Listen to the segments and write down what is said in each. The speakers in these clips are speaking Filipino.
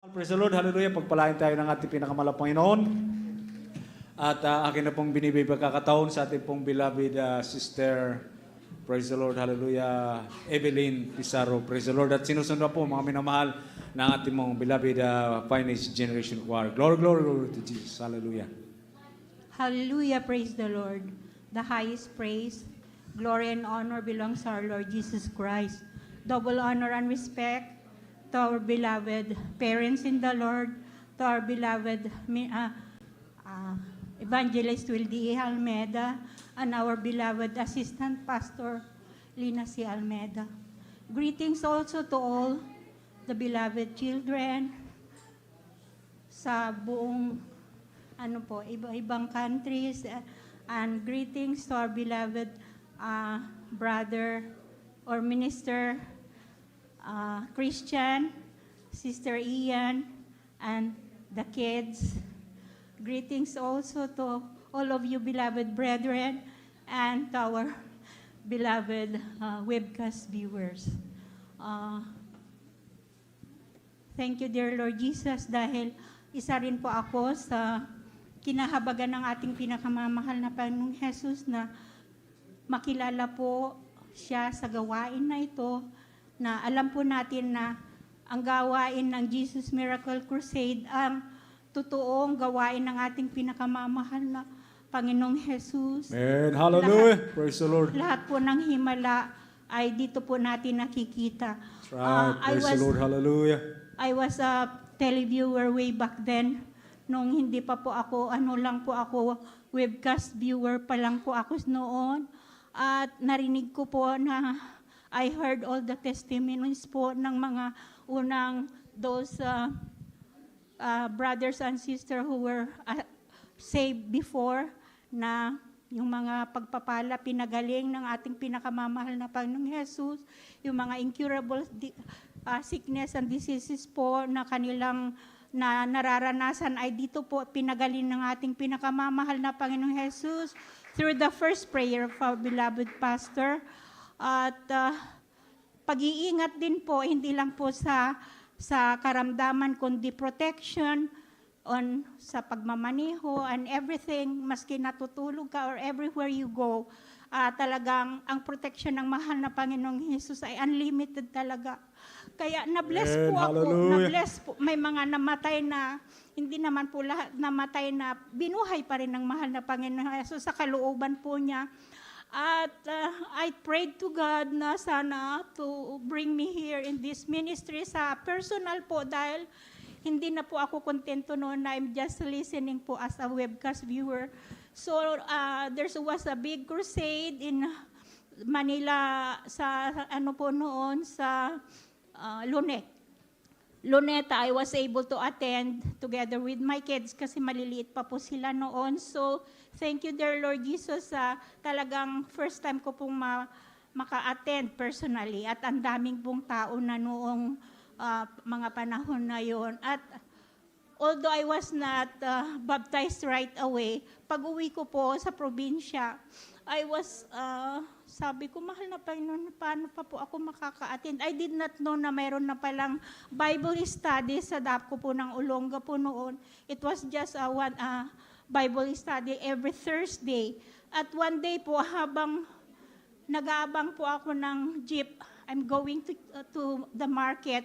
Praise the Lord, hallelujah. Pagpalain tayo ng ating pinakamalapang Panginoon. At akin na pong binibigay pagkakataon sa ating pong beloved sister, praise the Lord, hallelujah, Evelyn Pizarro, praise the Lord. At sinusunod po mga minamahal ng ating mong beloved Finest Generation Choir. Glory, glory, glory to Jesus, hallelujah. Hallelujah, praise the Lord. The highest praise, glory and honor belongs to our Lord Jesus Christ. Double honor and respect to our beloved parents in the Lord, to our beloved Evangelist Wildy E. Almeda, and our beloved Assistant Pastor Lina C. Almeda. Greetings also to all the beloved children sa buong ibang countries, and greetings to our beloved brother or minister Christian, Sister Ian, and the kids. Greetings also to all of you beloved brethren and to our beloved webcast viewers. Thank you, dear Lord Jesus, dahil isa rin po ako sa kinahabagan ng ating pinakamamahal na Panginoong Jesus na makilala po siya sa gawain na ito, na alam po natin na ang gawain ng Jesus Miracle Crusade ang totoong gawain ng ating pinakamamahal na Panginoong Jesus. Amen, hallelujah, praise the Lord. Lahat po ng himala ay dito po natin nakikita. That's right, praise the Lord, hallelujah. I was a televiewer way back then. Nung hindi pa po ako, webcast viewer pa lang po ako noon. At narinig ko po na I heard all the testimonies po ng mga unang those brothers and sisters who were saved before, na yung mga pagpapala, pinagaling ng ating pinakamamahal na Panginoong Jesus, yung mga incurable sickness and diseases po na kanilang na nararanasan ay dito po pinagaling ng ating pinakamamahal na Panginoong Jesus through the first prayer of our beloved pastor. At pag-iingat din po, hindi lang po sa karamdaman, kundi protection sa pagmamaneho and everything, maski natutulog ka or everywhere you go. Talagang ang protection ng mahal na Panginoong Jesus ay unlimited talaga. Kaya na-bless po ako, na-bless po. May mga namatay na, hindi naman po lahat namatay na, binuhay pa rin ng mahal na Panginoong Jesus sa kalooban po niya. At I prayed to God na sana to bring me here in this ministry sa personal po, dahil hindi na po ako kontento noon na I'm just listening po as a webcast viewer. So there was a big crusade in Manila sa Luneta. I was able to attend together with my kids kasi maliliit pa po sila noon. So thank you, dear Lord Jesus, talagang first time ko pong maka-attend personally, at ang daming pong tao na noong mga panahon na yon. At although I was not baptized right away, pag-uwi ko po sa probinsya, I was, sabi ko, mahal na Panginoon, paano pa po ako makaka-attend? I did not know na mayroon na palang Bible study sa DAPCO po ng Olonga po noon. It was just one Bible study every Thursday. At one day po, habang nag-aabang po ako ng jeep, I'm going to the market.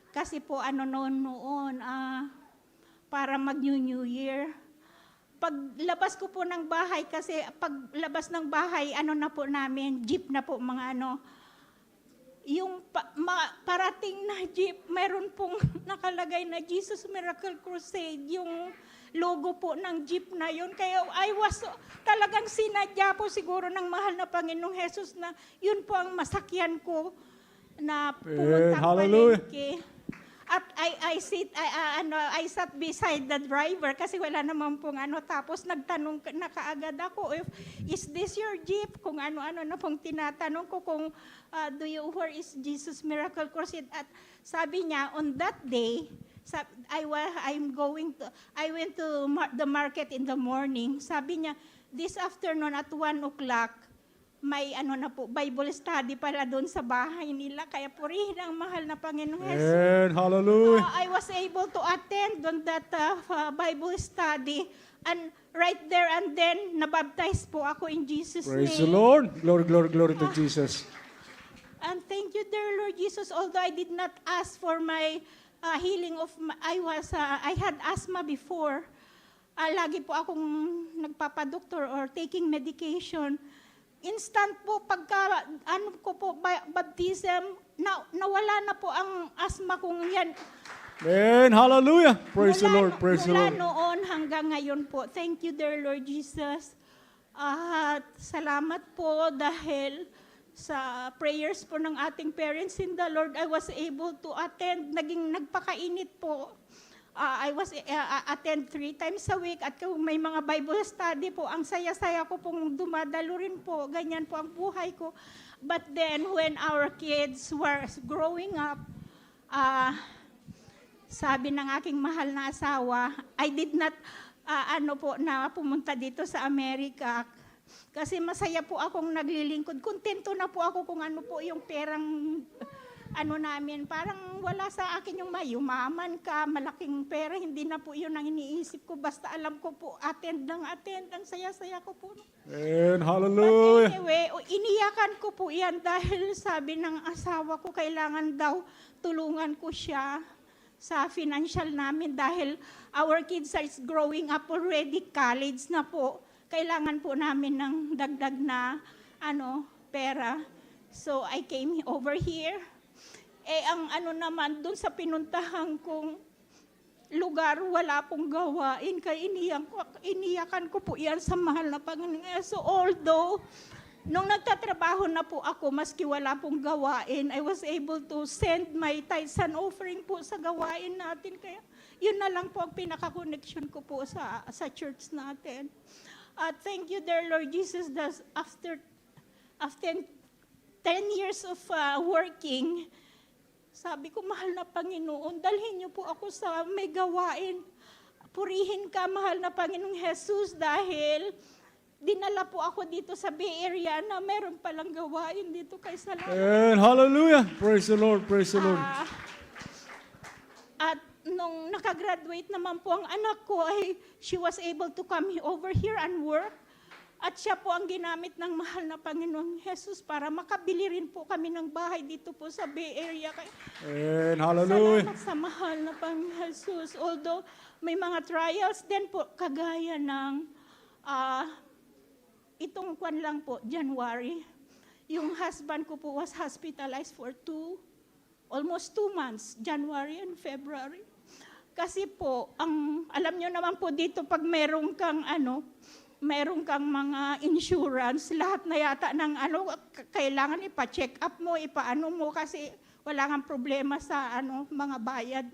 Kasi po noon, para mag-New Year. Paglabas ko po ng bahay, kasi paglabas ng bahay, na po namin, jeep na po yung parating na jeep, mayroon pong nakalagay na Jesus Miracle Crusade, yung logo po ng jeep na yun. Kaya talagang sinadya po siguro ng mahal na Panginoong Jesus na yun po ang masakyan ko na pumunta palengke. At I sat beside the driver kasi wala naman pong tapos nagtanong na kaagad ako, is this your jeep? Kung ano-ano na pong tinatanong ko kung where is Jesus Miracle Crusade? At sabi niya, on that day, I went to the market in the morning. Sabi niya, this afternoon at 1 o'clock, may ano na po, Bible study pala doon sa bahay nila. Kaya purihin ang mahal na Panginoong Jesus. And hallelujah. I was able to attend on that Bible study. And right there and then, nabaptize po ako in Jesus' Praise the name. Lord. Glory, glory, glory to Jesus. And thank you, dear Lord Jesus. Although I did not ask for my healing of I had asthma before. Lagi po akong nagpapadoktor or taking medication. Instant po pagka baptism, nawala na po ang asthma kong yan. And hallelujah. Praise the Lord. Praise the Mula Lord. noon hanggang ngayon po. Thank you, dear Lord Jesus. At salamat po dahil sa prayers po ng ating parents in the Lord, I was able to attend. Naging nagpakainit po. I was attend 3 times a week at kung may mga Bible study po, ang saya-saya ko pong dumadalo rin po. Ganyan po ang buhay ko. But then, when our kids were growing up, sabi ng aking mahal na asawa, I did not, na pumunta dito sa Amerika. Kasi masaya po akong naglilingkod. Kontento na po ako kung ano po yung perang namin. Parang wala sa akin yung mayumaman ka, malaking pera. Hindi na po yun ang iniisip ko. Basta alam ko po, attend. Ang saya-saya ko po. And But hallelujah. anyway, iniyakan ko po yan dahil sabi ng asawa ko, kailangan daw tulungan ko siya sa financial namin dahil our kids are growing up already, college na po. Kailangan po namin ng dagdag na pera. So I came over here. Ang naman, dun sa pinuntahan kong lugar, wala pong gawain. Kaya iniyakan ko po yan sa mahal na Panginoon. So although, nung nagtatrabaho na po ako, maski wala pong gawain, I was able to send my tithes and offering po sa gawain natin. Kaya yun na lang po ang pinaka-connection ko po sa church natin. Thank you, dear Lord Jesus, that after 10 years of working, sabi ko, mahal na Panginoon, dalhin niyo po ako sa may gawain. Purihin ka, mahal na Panginoong Jesus, dahil dinala po ako dito sa Bay Area na meron palang gawain dito kay Salamat. And hallelujah. Praise the Lord. Praise the Lord. At nung nakagraduate naman po ang anak ko, she was able to come over here and work. At siya po ang ginamit ng mahal na Panginoong Jesus para makabili rin po kami ng bahay dito po sa Bay Area. And hallelujah. Salamat sa mahal na Panginoong Jesus. Although may mga trials din po, kagaya ng itong kwan lang po, January. Yung husband ko po was hospitalized for almost 2 months, January and February. Kasi po, alam nyo naman po dito, pag meron kang meron kang mga insurance, lahat na yata ng kailangan ipa-check up mo, ipaano mo kasi wala kang problema sa mga bayad.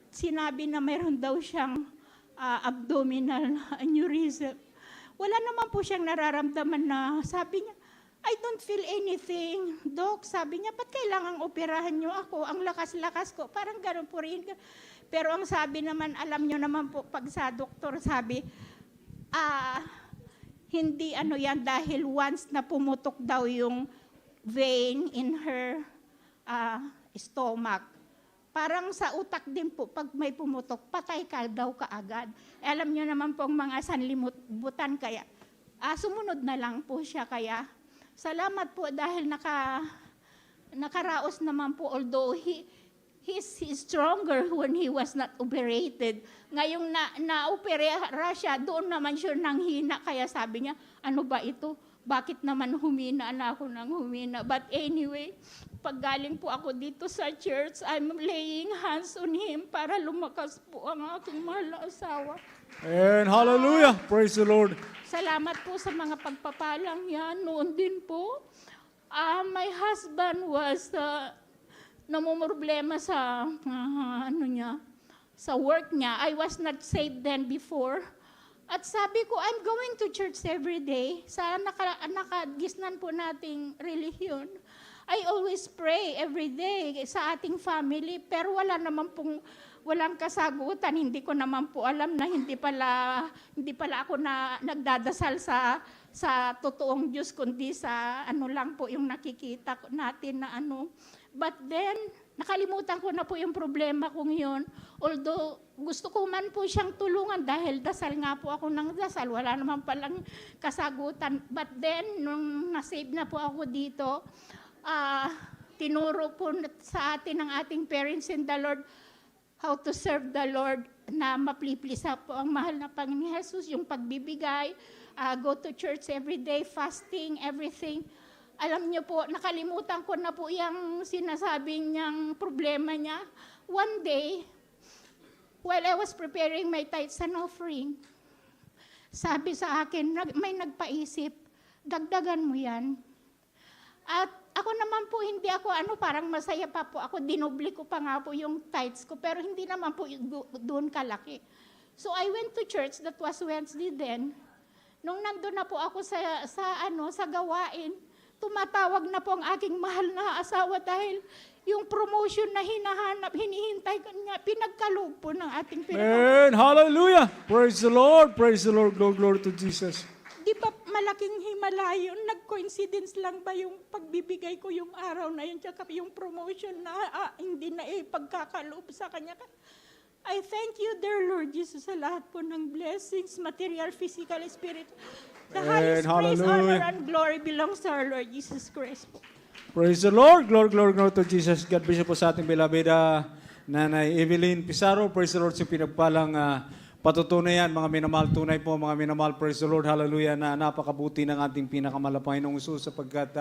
Sinabi na meron daw siyang abdominal aneurysm. Wala naman po siyang nararamdaman na sabi niya, I don't feel anything. Doc, sabi niya, ba't kailangang operahan niyo ako? Ang lakas-lakas ko. Parang gano'n po rin. Pero ang sabi naman, alam niyo naman po, pag sa doktor sabi, hindi yan dahil once na pumutok daw yung vein in her stomach. Parang sa utak din po, pag may pumutok, patay ka daw kaagad. Alam niyo naman po ang mga sanlibutan, kaya sumunod na lang po siya. Kaya salamat po dahil nakaraos naman po, although he's stronger when he was not operated. Ngayong na-opera siya, doon naman siya nanghina. Kaya sabi niya, ano ba ito? Bakit naman humina na ako ng humina? But anyway, pag galing po ako dito sa church, I'm laying hands on him para lumakas po ang aking mahal na asawa. And hallelujah. Praise the Lord. Salamat po sa mga pagpapalang yan. Noon din po, my husband was namumroblema sa sa work niya. I was not saved then before. At sabi ko, I'm going to church every day. Sa nakagisnan po nating relihiyon. I always pray every day sa ating family, pero walang kasagutan. Hindi ko naman po alam na hindi pala ako na nagdadasal sa totoong Diyos, kundi sa ano lang po yung nakikita natin na ano. But then, nakalimutan ko na po yung problema kong yun. Although, gusto ko man po siyang tulungan dahil dasal nga po ako ng dasal. Wala naman palang kasagutan. But then, nung nasave na po ako dito, tinuro po sa atin ng ating parents in the Lord how to serve the Lord, na mapliplisa po ang mahal na Panginoon Jesus, yung pagbibigay, go to church every day, fasting, everything. Alam niyo po, nakalimutan ko na po yung sinasabi niyang problema niya. One day, while I was preparing my tithes and offering, sabi sa akin, may nagpaisip, dagdagan mo yan. At ako naman po, hindi ako, parang masaya pa po ako, dinubli ko pa nga po yung tithes ko, pero hindi naman po doon kalaki. So I went to church, that was Wednesday then. Nung nandun na po ako sa gawain, tumatawag na po ang aking mahal na asawa dahil yung promotion na hinihintay ko niya, pinagkaloob po ng ating Amen. Hallelujah. Praise the Lord. Praise the Lord. Glory to Jesus. Di ba malaking himala yun? Nag-coincidence lang ba yung pagbibigay ko yung araw na yun, tsaka yung promotion na hindi na pagkakaloob sa kanya? I thank you, dear Lord Jesus, sa lahat po ng blessings, material, physical, spiritual. The highest praise, honor, and glory belongs to our Lord Jesus Christ po. Praise the Lord. Glory, glory, glory to Jesus. God bless you po sa ating beloved Nanay Evelyn Pizarro. Praise the Lord sa pinagpalang patutunayan, mga minamahal, tunay po, mga minamahal, praise the Lord, hallelujah, na napakabuti ng ating pinakamalapanginoong Isus sapagkat